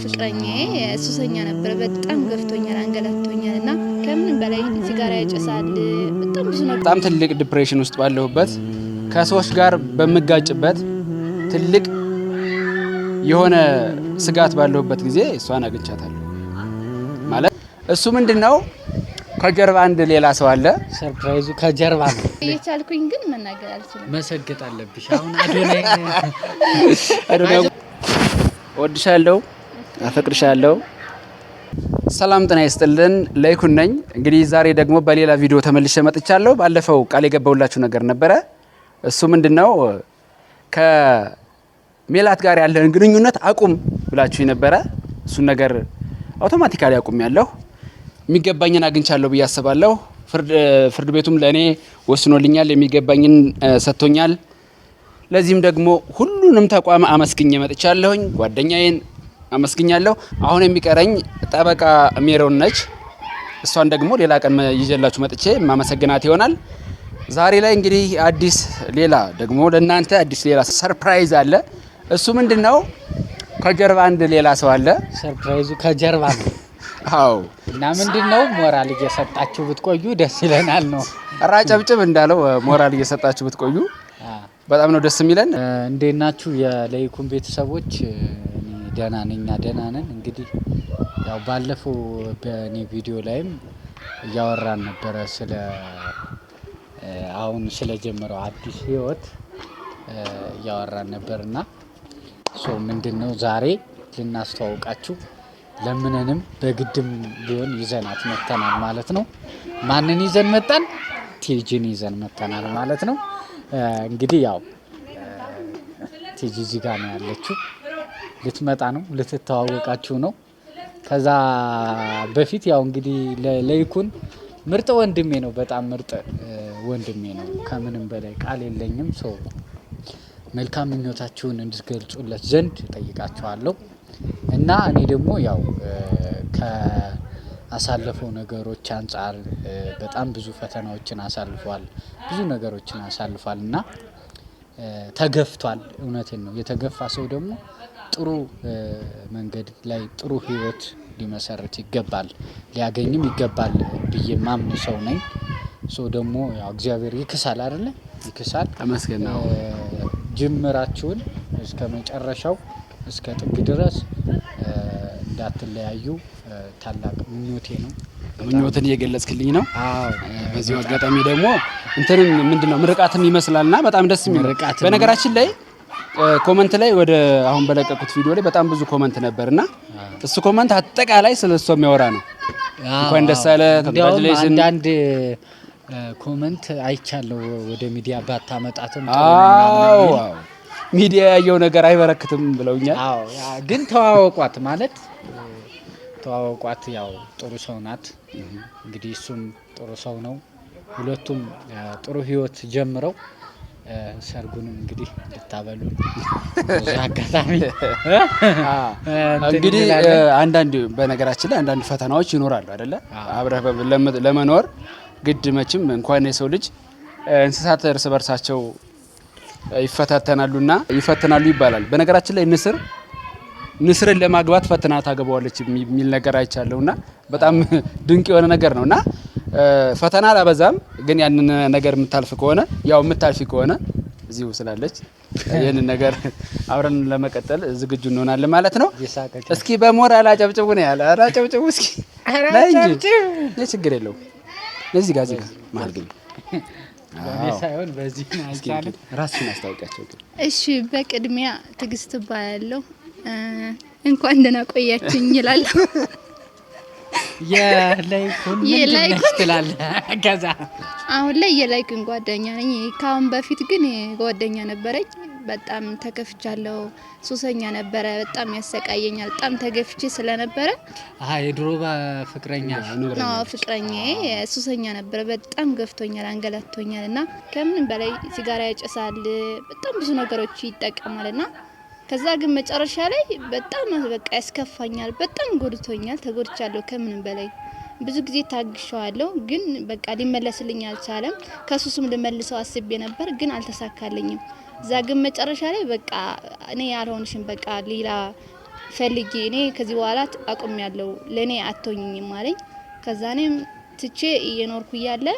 ፍቅረኛዬ ሱሰኛ ነበር። በጣም ገፍቶኛል፣ አንገላቶኛልና ከምን በላይ ሲጋራ ያጨሳል። በጣም ብዙ ነገር በጣም ትልቅ ዲፕሬሽን ውስጥ ባለሁበት ከሰዎች ጋር በመጋጭበት ትልቅ የሆነ ስጋት ባለሁበት ጊዜ እሷን አግኝቻታለሁ። ማለት እሱ ምንድነው ከጀርባ አንድ ሌላ ሰው አለ። ሰርፕራይዙ ከጀርባ ነው። እየቻልኩኝ ግን መናገር አልችልም። መሰገጥ አለብሽ። አሁን አዶናይ ወድሻለሁ፣ አፈቅርሻለሁ። ሰላም ጤና ይስጥልን። ለይኩን ነኝ። እንግዲህ ዛሬ ደግሞ በሌላ ቪዲዮ ተመልሼ መጥቻለሁ። ባለፈው ቃል የገባሁላችሁ ነገር ነበረ። እሱ ምንድነው ከሜላት ጋር ያለን ግንኙነት አቁም ብላችሁ ነበረ። እሱን ነገር አውቶማቲካሊ አቁም ያለሁ የሚገባኝን አግኝቻለሁ ብዬ አስባለሁ። ፍርድ ቤቱም ለኔ ወስኖልኛል፣ የሚገባኝን ሰጥቶኛል። ለዚህም ደግሞ ሁሉንም ተቋም አመስግኜ መጥቻለሁኝ። ጓደኛዬን አመስግኛለሁ። አሁን የሚቀረኝ ጠበቃ ሜሮን ነች። እሷን ደግሞ ሌላ ቀን ይዤላችሁ መጥቼ ማመሰግናት ይሆናል። ዛሬ ላይ እንግዲህ አዲስ ሌላ ደግሞ ለእናንተ አዲስ ሌላ ሰርፕራይዝ አለ። እሱ ምንድነው ከጀርባ አንድ ሌላ ሰው አለ። ሰርፕራይዙ ከጀርባ ነው። አዎ። እና ምንድነው ሞራል እየሰጣችሁ ብትቆዩ ደስ ይለናል ነው። ራጨብጭብ እንዳለው ሞራል እየሰጣችሁ ብትቆዩ በጣም ነው ደስ የሚለን። እንዴት ናችሁ የለይኩን ቤተሰቦች? ደህና ነኝ፣ ደህና ነን። እንግዲህ ያው ባለፈው በኔ ቪዲዮ ላይም እያወራን ነበረ ስለ አሁን ስለጀመረው አዲስ ህይወት እያወራን ነበርና ምንድነው ዛሬ ልናስተዋውቃችሁ ለምንንም በግድም ቢሆን ይዘናት መጥተናል ማለት ነው። ማንን ይዘን መጣን? ቲጂን ይዘን መጥተናል ማለት ነው። እንግዲህ ያው ቲጂ እዚህ ጋር ነው ያለችው። ልትመጣ ነው፣ ልትተዋወቃችሁ ነው። ከዛ በፊት ያው እንግዲህ ለይኩን ምርጥ ወንድሜ ነው፣ በጣም ምርጥ ወንድሜ ነው። ከምንም በላይ ቃል የለኝም። መልካም ምኞታችሁን እንድትገልጹለት ዘንድ ጠይቃችኋለሁ። እና እኔ ደግሞ ያው ከአሳለፈው ነገሮች አንጻር በጣም ብዙ ፈተናዎችን አሳልፏል፣ ብዙ ነገሮችን አሳልፏል እና ተገፍቷል። እውነቴን ነው። የተገፋ ሰው ደግሞ ጥሩ መንገድ ላይ ጥሩ ህይወት ሊመሰርት ይገባል፣ ሊያገኝም ይገባል ብዬ ማምን ሰው ነኝ። ደግሞ ያው እግዚአብሔር ይክሳል አይደለ? ይክሳል። ተመስገን ነው። ጅምራችሁን እስከ መጨረሻው እስከ ጥግ ድረስ እንዳትለያዩ ታላቅ ምኞቴ ነው። ምኞትን እየገለጽክልኝ ነው። አዎ። በዚህ አጋጣሚ ደግሞ እንትንም ምንድነው ምርቃትም ይመስላልና በጣም ደስ የሚል ምርቃት። በነገራችን ላይ ኮመንት ላይ ወደ አሁን በለቀቁት ቪዲዮ ላይ በጣም ብዙ ኮመንት ነበርና እሱ ኮመንት አጠቃላይ ስለሷ የሚያወራ ነው። እንኳን ደስ አለ፣ ኮንግራቹሌሽን። አንዳንድ ኮመንት አይቻለው ወደ ሚዲያ ባታመጣትም አዎ ሚዲያ ያየው ነገር አይበረክትም ብለውኛል። አዎ ግን ተዋወቋት ማለት ተዋወቋት። ያው ጥሩ ሰው ናት። እንግዲህ እሱም ጥሩ ሰው ነው። ሁለቱም ጥሩ ህይወት ጀምረው ሰርጉንም እንግዲህ ልታበሉ አጋጣሚ እንግዲህ አንዳንድ በነገራችን ላይ አንዳንድ ፈተናዎች ይኖራሉ አይደለ? አብረህ ለመኖር ግድ መቼም እንኳን የሰው ልጅ እንስሳት እርስ በርሳቸው ይፈታተናሉና ይፈትናሉ ይባላል። በነገራችን ላይ ንስርን ለማግባት ፈትና ታገባዋለች የሚል ነገር አይቻለውና በጣም ድንቅ የሆነ ነገር ነውና ፈተና አላበዛም። ግን ያንን ነገር የምታልፍ ከሆነ ያው የምታልፊ ከሆነ እዚሁ ስላለች ይሄንን ነገር አብረን ለመቀጠል ዝግጁ እንሆናለን ማለት ነው። እስኪ በሞራል አጨብጭቡ ነው ያለ። አጨብጭቡ እስኪ ላይ እንጂ ችግር የለውም። ለዚህ ጋር መሀል ግን ሳይሆን በዚህ አይቻልም። ራስሽን አስታውቂያቸው። እሺ፣ በቅድሚያ ትግስት ባያለው እንኳን ደህና ቆያችኝ ይላል። የለይኩን ትላለ። ከዛ አሁን ላይ የለይኩን ጓደኛ ነኝ። ካሁን በፊት ግን ጓደኛ ነበረኝ። በጣም ተከፍቻለሁ። ሱሰኛ ነበረ። በጣም ያሰቃየኛል። በጣም ተገፍቼ ስለነበረ የድሮ ፍቅረኛ ነው። ፍቅረኛዬ ሱሰኛ ነበረ። በጣም ገፍቶኛል፣ አንገላቶኛልና ከምን በላይ ሲጋራ ያጨሳል። በጣም ብዙ ነገሮች ይጠቀማልና ከዛ ግን መጨረሻ ላይ በጣም በቃ ያስከፋኛል። በጣም ጎድቶኛል። ተጎድቻለሁ ከምንም በላይ ብዙ ጊዜ ታግሻለሁ። ግን በቃ ሊመለስልኝ አልቻለም። ከሱስም ልመልሰው አስቤ ነበር ግን አልተሳካልኝም። እዛ ግን መጨረሻ ላይ በቃ እኔ ያልሆንሽም በቃ ሌላ ፈልጌ እኔ ከዚህ በኋላ አቁሜያለሁ ለኔ አትሆኝኝም አለኝ። ከዛ እኔም ትቼ እየኖርኩ እያለ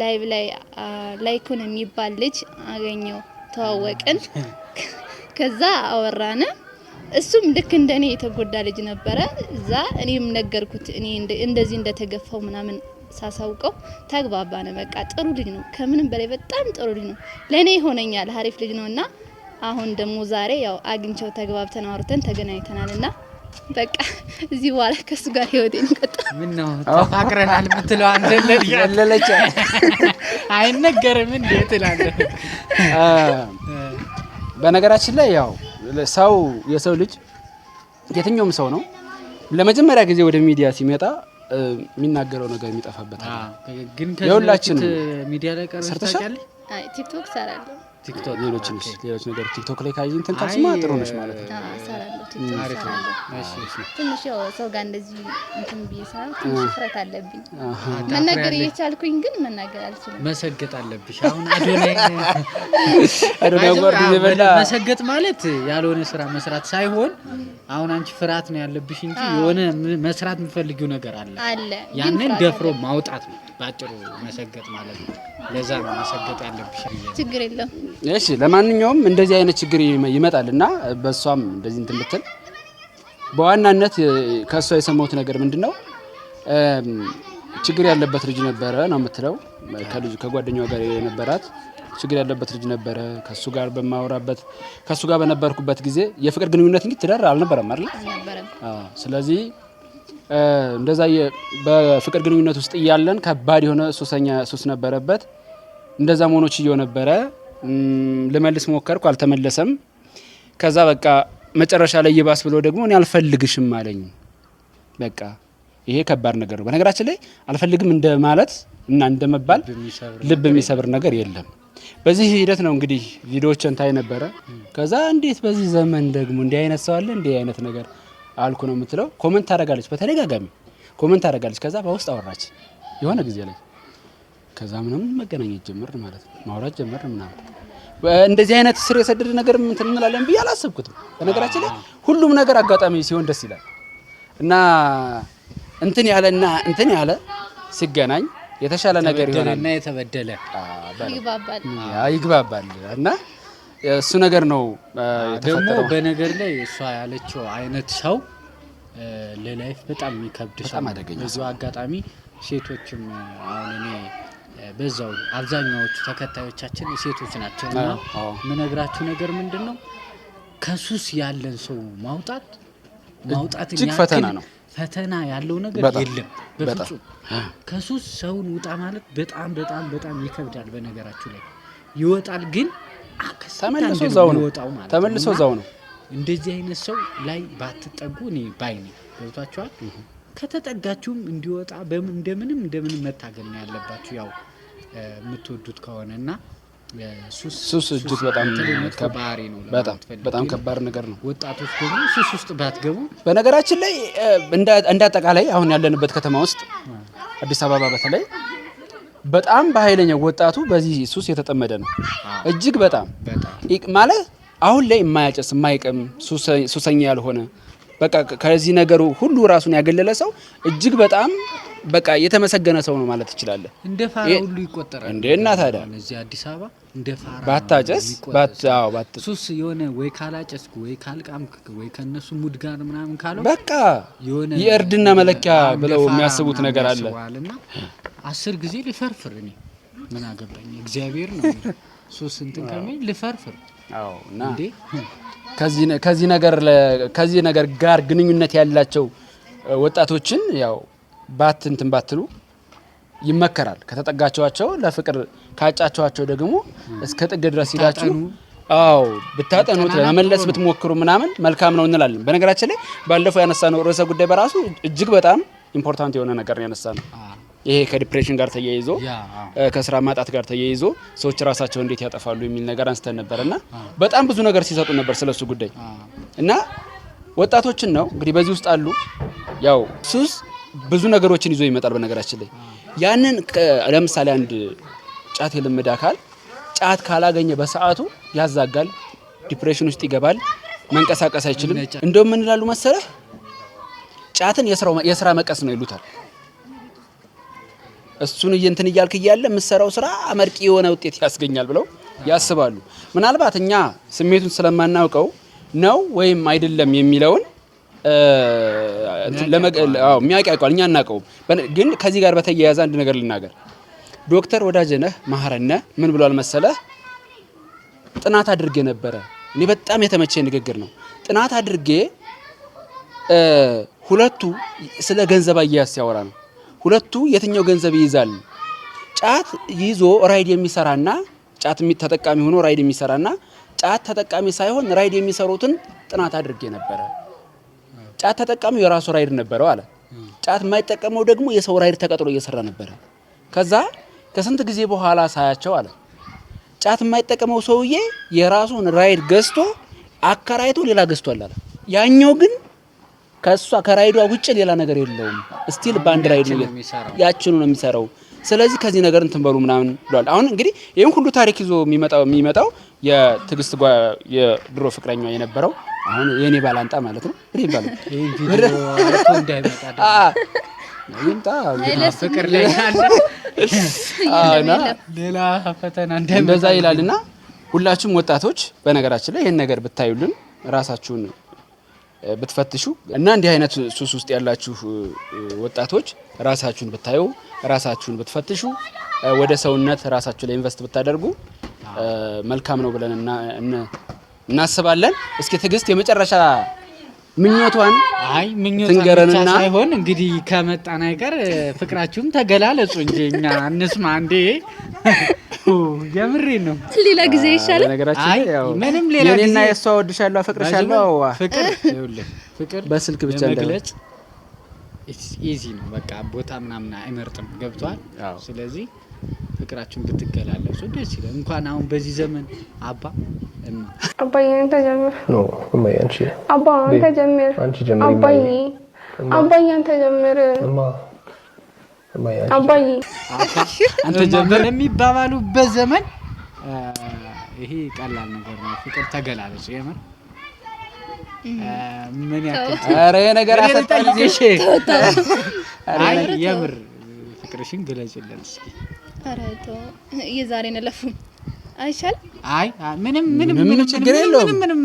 ላይቭ ላይ ላይኩን የሚባል ልጅ አገኘው፣ ተዋወቅን። ከዛ አወራን። እሱም ልክ እንደኔ የተጎዳ ልጅ ነበረ። እዛ እኔም ነገርኩት እኔ እንደዚህ እንደተገፋው ምናምን ሳሳውቀው ተግባባነ። በቃ ጥሩ ልጅ ነው፣ ከምንም በላይ በጣም ጥሩ ልጅ ነው፣ ለኔ ይሆነኛል፣ አሪፍ ልጅ ነውና አሁን ደግሞ ዛሬ ያው አግኝቸው ተግባብተን አውርተን ተገናኝተናልና በቃ እዚህ በኋላ ከሱ ጋር ህይወቴን ቀጥታ ምን ነው ተፋቅረናል ምትለው አንተ ለለለች አይነገርም እንዴ ትላለህ? በነገራችን ላይ ያው ሰው የሰው ልጅ የትኛውም ሰው ነው ለመጀመሪያ ጊዜ ወደ ሚዲያ ሲመጣ የሚናገረው ነገር የሚጠፋበት አለ። ግን ከሁላችን ሚዲያ ላይ ቀርበሽ ታውቂያለሽ? አይ ቲክቶክ ሰራለሁ። ቲክቶክ ሌሎች ነገር ቲክቶክ ላይ ካይን ተንካስማ ጥሩ ነሽ ማለት ነው። ሰራለሁ ቲክቶክ ሰራለሁ። እሺ ትንሽ ያው ሰው ጋር እንደዚህ እንትን ቢሰራ ትንሽ ፍረት አለብኝ። መናገር እየቻልኩኝ ግን መናገር አልችልም። መሰገጥ አለብሽ። አሁን አዶናይ ወርድ ይበላ መሰገጥ ማለት ያልሆነ ስራ መስራት ሳይሆን አሁን አንቺ ፍርሃት ነው ያለብሽ እንጂ የሆነ መስራት የምፈልጊው ነገር አለ። ያንን ደፍሮ ማውጣት ነው ባጭሩ መሰገጥ ማለት ነው። ለዛ ነው መሰገጥ ያለብሽ። ችግር የለም። እሺ ለማንኛውም እንደዚህ አይነት ችግር ይመጣልና በሷም እንደዚህ እንትን ብትል በዋናነት ከሷ የሰማሁት ነገር ምንድነው ችግር ያለበት ልጅ ነበረ ነው የምትለው። ከጓደኛዋ ጋር የነበራት ችግር ያለበት ልጅ ነበረ። ከሱ ጋር በማወራበት ከሱ ጋር በነበርኩበት ጊዜ የፍቅር ግንኙነት እንግዲህ ትዳር አልነበረም አይደል? ስለዚህ እንደዛ በፍቅር ግንኙነት ውስጥ እያለን ከባድ የሆነ ሱስ ነበረበት። እንደዛ መሆኖች ይየው ነበረ። ልመልስ ሞከርኩ፣ አልተመለሰም። ከዛ በቃ መጨረሻ ላይ ይባስ ብሎ ደግሞ እኔ አልፈልግሽም አለኝ። በቃ ይሄ ከባድ ነገር ነው። በነገራችን ላይ አልፈልግም እንደማለት እና እንደመባል ልብ የሚሰብር ነገር የለም። በዚህ ሂደት ነው እንግዲህ ቪዲዮዎችን ታይ ነበረ። ከዛ እንዴት በዚህ ዘመን ደግሞ እንዲህ አይነት ሰው አለ እንዲህ አይነት ነገር አልኩ ነው የምትለው። ኮሜንት ታደርጋለች፣ በተደጋጋሚ ኮሜንት ታደርጋለች። ከዛ በውስጥ አወራች የሆነ ጊዜ ላይ። ከዛ ምንም መገናኘት ጀመር ማለት ነው፣ ማውራት ጀመር ምናምን። እንደዚህ አይነት ስር የሰደደ ነገር እንትን እንላለን ብዬ አላሰብኩትም። በነገራችን ላይ ሁሉም ነገር አጋጣሚ ሲሆን ደስ ይላል እና እንትን ያለ ሲገናኝ የተሻለ ነገር ይሆናል እና የተበደለ ይግባባል እና እሱ ነገር ነው ደግሞ በነገር ላይ እሷ ያለችው አይነት ሰው ለላይፍ በጣም የሚከብድ ሰው አደገኛ። በዚሁ አጋጣሚ ሴቶችም አሁን እኔ በዛው አብዛኛዎቹ ተከታዮቻችን ሴቶች ናቸውና ምነግራችሁ ነገር ምንድነው ከሱስ ያለን ሰው ማውጣት እጅግ ፈተና ነው። ፈተና ያለው ነገር የለም በፍጹም። ከሱስ ሰውን ውጣ ማለት በጣም በጣም በጣም ይከብዳል። በነገራችሁ ላይ ይወጣል ግን ተመልሶ እዛው ነው። እንደዚህ አይነት ሰው ላይ ባትጠጉ እኔ ባይ ነኝ። ገብቷችኋል? ከተጠጋችሁም እንዲወጣ እንደምንም መታገል ነው ያለባችሁ። ያው የምትወዱት ከሆነና ሱስ እጅግ በጣም ከባድ ነገር ነው። ወጣቶች ደግሞ ሱስ ውስጥ ባትገቡ። በነገራችን ላይ እንደ አጠቃላይ አሁን ያለንበት ከተማ ውስጥ አዲስ አበባ በተለይ በጣም በኃይለኛ ወጣቱ በዚህ ሱስ የተጠመደ ነው። እጅግ በጣም ማለት አሁን ላይ የማያጨስ የማይቀም ሱሰኛ ያልሆነ በቃ ከዚህ ነገሩ ሁሉ ራሱን ያገለለ ሰው እጅግ በጣም በቃ የተመሰገነ ሰው ነው ማለት ትችላለህ። እንደ ፋራ ሁሉ ይቆጠራል እንዴ እና ታዲያ እዚህ አዲስ አበባ እንደ ፋራ ባታጨስ ሱስ የሆነ ወይ ካላጨስኩ ወይ ካልቃምክ ወይ ከነሱ ሙድ ጋር ምናምን ካለው በቃ የእርድና መለኪያ ብለው የሚያስቡት ነገር አለና 10 ጊዜ ልፈርፍር እኔ ምን አገባኝ እግዚአብሔር ነው ሱስ እንትን ከመይ ልፈርፍር። አዎ እና እንዴ ከዚህ ነገር ጋር ግንኙነት ያላቸው ወጣቶችን ያው ባትሉ ይመከራል። ከተጠጋቸዋቸው ለፍቅር ካጫቸዋቸው ደግሞ እስከ ጥግ ድረስ ይላችሁ ብታጠኑት ለመመለስ ብትሞክሩ ምናምን መልካም ነው እንላለን። በነገራችን ላይ ባለፈው ያነሳነው ርዕሰ ጉዳይ በራሱ እጅግ በጣም ኢምፖርታንት የሆነ ነገር ነው ያነሳነው። ይሄ ከዲፕሬሽን ጋር ተያይዞ ከስራ ማጣት ጋር ተያይዞ ሰዎች ራሳቸው እንዴት ያጠፋሉ የሚል ነገር አንስተን ነበርና በጣም ብዙ ነገር ሲሰጡ ነበር ስለሱ ጉዳይ እና ወጣቶችን ነው እንግዲህ በዚህ ውስጥ አሉ። ያው ሱስ ብዙ ነገሮችን ይዞ ይመጣል። በነገራችን ላይ ያንን ለምሳሌ አንድ ጫት የለመደ አካል ጫት ካላገኘ በሰዓቱ ያዛጋል፣ ዲፕሬሽን ውስጥ ይገባል። መንቀሳቀስ አይችልም። እንደውም ምን ይላሉ መሰለህ ጫትን የስራ መቀስ ነው ይሉታል። እሱን እንትን እያልክ እያለ የምትሰራው ስራ አመርቂ የሆነ ውጤት ያስገኛል ብለው ያስባሉ። ምናልባት እኛ ስሜቱን ስለማናውቀው ነው ወይም አይደለም የሚለውን የሚያውቀው እኛ እናውቀው። ግን ከዚህ ጋር በተያያዘ አንድ ነገር ልናገር። ዶክተር ወዳጀነህ መሐረነ ምን ብሏል መሰለህ? ጥናት አድርጌ ነበረ። እኔ በጣም የተመቸኝ ንግግር ነው። ጥናት አድርጌ ሁለቱ ስለ ገንዘብ አያያዝ ሲያወራ ነው። ሁለቱ የትኛው ገንዘብ ይይዛል? ጫት ይዞ ራይድ የሚሰራና ጫት ተጠቃሚ ሆኖ ራይድ የሚሰራና ጫት ተጠቃሚ ሳይሆን ራይድ የሚሰሩትን ጥናት አድርጌ ነበረ። ጫት ተጠቃሚው የራሱ ራይድ ነበረው አለ። ጫት የማይጠቀመው ደግሞ የሰው ራይድ ተቀጥሎ እየሰራ ነበረ። ከዛ ከስንት ጊዜ በኋላ ሳያቸው አለ ጫት የማይጠቀመው ሰውዬ የራሱን ራይድ ገዝቶ አከራይቶ ሌላ ገዝቷል አለ። ያኛው ግን ከራይዷ ውጭ ሌላ ነገር የለውም። ስቲል ባንድ ራይድ ነው ያችኑ ነው የሚሰራው። ስለዚህ ከዚህ ነገር እንትን በሉ ምናምን ብሏል። አሁን እንግዲህ ይሄን ሁሉ ታሪክ ይዞ የሚመጣው የትግስት የድሮ ፍቅረኛ የነበረው አሁን የኔ ባላንጣ ማለት ነው። ይባላል ይሄን ቪዲዮ እንዳይመጣ ይምጣ ፍቅር ላይ አለ ሌላ ፈተና እንደዛ ይላልና ሁላችሁም ወጣቶች በነገራችን ላይ ይሄን ነገር ብታዩልን ራሳችሁን ብትፈትሹ እና እንዲህ አይነት ሱስ ውስጥ ያላችሁ ወጣቶች ራሳችሁን ብታዩ ራሳችሁን ብትፈትሹ ወደ ሰውነት ራሳችሁ ላይ ኢንቨስት ብታደርጉ መልካም ነው ብለን እናስባለን። እስኪ ትግስት የመጨረሻ ምኞቷን ትንገረንና ሳይሆን እንግዲህ ከመጣን አይቀር ፍቅራችሁም ተገላለጹ እንጂ እኛ እንስማ እንዴ። የምሬ ነው። ሌላ ጊዜ ይሻላል። ነገራችን ያው ምንም ሌላ ጊዜ የኔና የሷ ወድሻለሁ አፈቅርሻለሁ ፍቅር ይኸውልህ ፍቅር በስልክ ብቻ እንደገለጽ ኢዚ ነው። በቃ ቦታ ምናምን አይመርጥም። ገብቷል። ስለዚህ ፍቅራችሁን ብትገላለጹ ደስ ይላል። እንኳን አሁን በዚህ ዘመን አባዬ አንተ ጀምር ነው እማዬ አንቺ አባ አንተ ጀምር አባዬ አንተ ጀምር አባዬ አንተ ጀምር የሚባባሉበት ዘመን ይሄ ቀላል ነገር ነው። ፍቅር ተገላለጹ የምር ምን ያክል ኧረ ነገር አፈጣልሽ አይ የምር ፍቅርሽን ገለጭልን እስኪ። ኧረ ተው የዛሬን ለፉ አይሻል። አይ ምንም ችግር የለውም። ምንም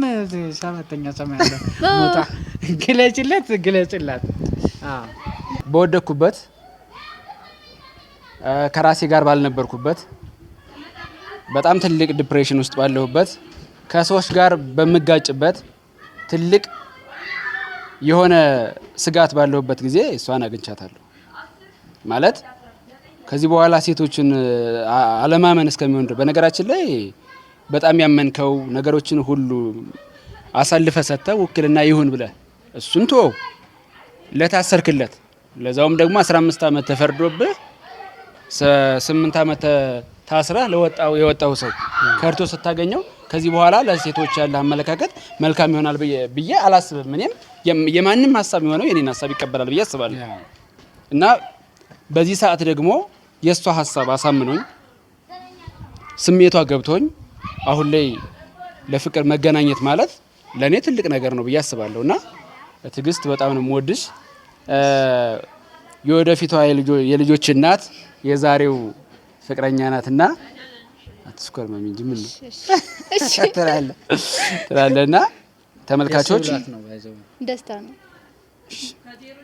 ሰማተኛ ሰማይ አለ ሞታ ግለጭላት። በወደኩበት ከራሴ ጋር ባልነበርኩበት በጣም ትልቅ ዲፕሬሽን ውስጥ ባለሁበት ከሰዎች ጋር በመጋጭበት ትልቅ የሆነ ስጋት ባለሁበት ጊዜ እሷን አግኝቻታለሁ። ማለት ከዚህ በኋላ ሴቶችን አለማመን እስከሚሆን ድረስ በነገራችን ላይ በጣም ያመንከው ነገሮችን ሁሉ አሳልፈ ሰጥተህ ውክልና ይሁን ብለህ እሱን ተወው ለታሰርክለት ለዛውም ደግሞ 15 ዓመት ተፈርዶብህ 8 ዓመት ታስረህ የወጣው ሰው ከርቶ ስታገኘው ከዚህ በኋላ ለሴቶች ያለ አመለካከት መልካም ይሆናል ብዬ አላስብም። እኔም የማንም ሀሳብ የሆነው የኔን ሀሳብ ይቀበላል ብዬ አስባለሁ። እና በዚህ ሰዓት ደግሞ የሷ ሀሳብ አሳምኖኝ ስሜቷ ገብቶኝ አሁን ላይ ለፍቅር መገናኘት ማለት ለኔ ትልቅ ነገር ነው ብዬ አስባለሁ። እና ትግስት በጣም ነው የምወድሽ። የወደፊቷ የልጆች እናት የዛሬው ፍቅረኛ ናትና አትስኮርመም እንጂ ምን ነው ትላለና ተመልካቾች ደስታ ነው።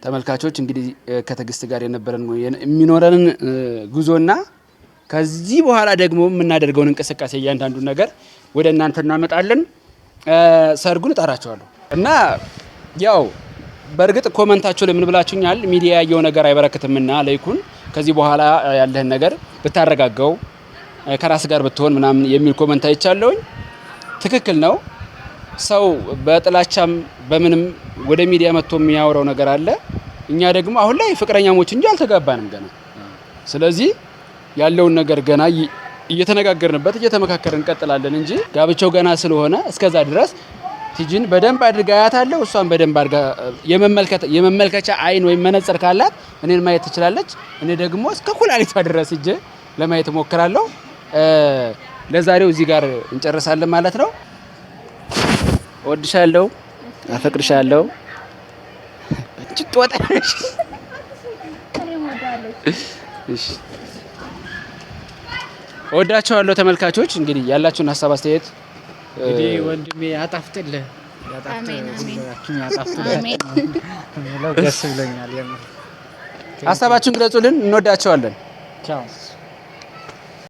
ተመልካቾች እንግዲህ ከትግስት ጋር የነበረን የሚኖረንን ጉዞና ከዚህ በኋላ ደግሞ የምናደርገውን እንቅስቃሴ እያንዳንዱ ነገር ወደ እናንተ እናመጣለን። ሰርጉን እጠራቸዋለሁ እና ያው በእርግጥ ኮመንታቸው ላይ ምን ብላችሁኛል? ሚዲያ ያየው ነገር አይበረክትምና ለይኩን ከዚህ በኋላ ያለህን ነገር ብታረጋጋው ከራስ ጋር ብትሆን ምናምን የሚል ኮመንት አይቻለሁኝ። ትክክል ነው። ሰው በጥላቻም በምንም ወደ ሚዲያ መጥቶ የሚያወራው ነገር አለ። እኛ ደግሞ አሁን ላይ ፍቅረኛሞች እንጂ አልተጋባንም ገና። ስለዚህ ያለውን ነገር ገና እየተነጋገርንበት እየተመካከርን እንቀጥላለን እንጂ ጋብቻው ገና ስለሆነ እስከዛ ድረስ ቲጂን በደንብ አድርጋ ያታለው እሷን በደንብ አድርጋ የመመልከቻ አይን ወይም መነጽር ካላት እኔን ማየት ትችላለች። እኔ ደግሞ እስከ ኩላሊቷ ድረስ እጄ ለማየት ሞክራለሁ። ለዛሬው እዚህ ጋር እንጨርሳለን ማለት ነው። እወድሻለሁ፣ አፈቅርሻለሁ። ጭጥወጣሽ እሺ እወዳቸዋለሁ። ተመልካቾች እንግዲህ ያላችሁን ሀሳብ አስተያየት እንግዲህ ወንድሜ ያጣፍጥልህ አሜን አሜን ያጣፍጥልህ። ደስ ብሎኛል። ሀሳባችሁን ግለጹልን። እንወዳቸዋለን። ቻው